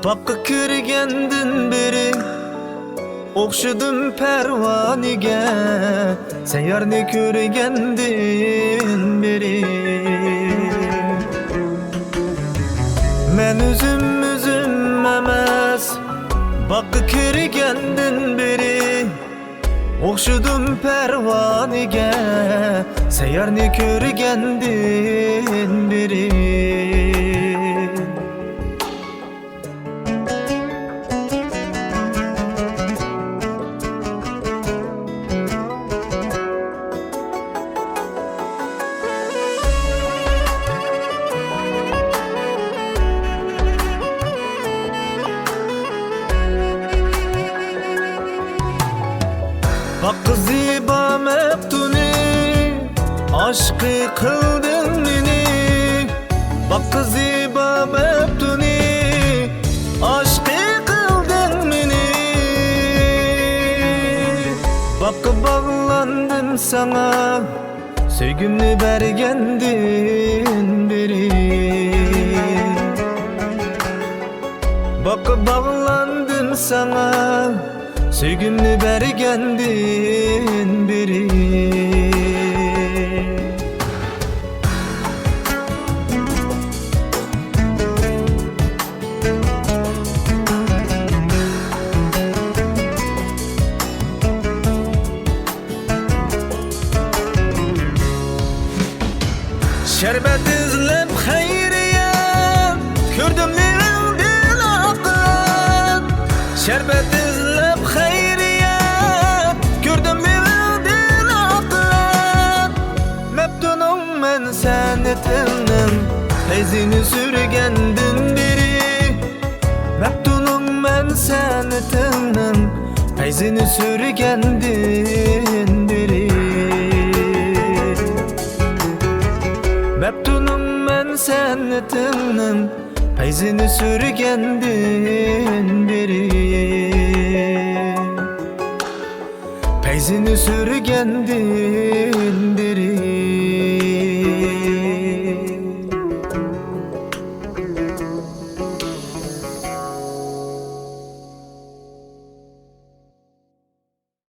Bakka kirgendin beri okşudum pervanige, sen yarni kirgendin beri. Men üzüm emas, bakka kirgendin beri okşudum pervanige, sen yarni kirgendin beri. Bak ziba meftuni, aşkı kıldın beni. Bak ziba meftuni, aşkı kıldın beni. Bak bağlandım sana, sevgimni bergendin beri. Bak bağlandım sana, sevgimni bergendin beri. Şerbet izlep hayriye, kördüm lirildin akın. Şerbet izlep hayriye, kördüm lirildin akın. Meptunum men senetinin, feyzini sürgendin biri. Meptunum men senetinin, feyzini sürgendin biri. Meptunum men senetinin, feyzini sürgendin beri. Feyzini sürgendin beri.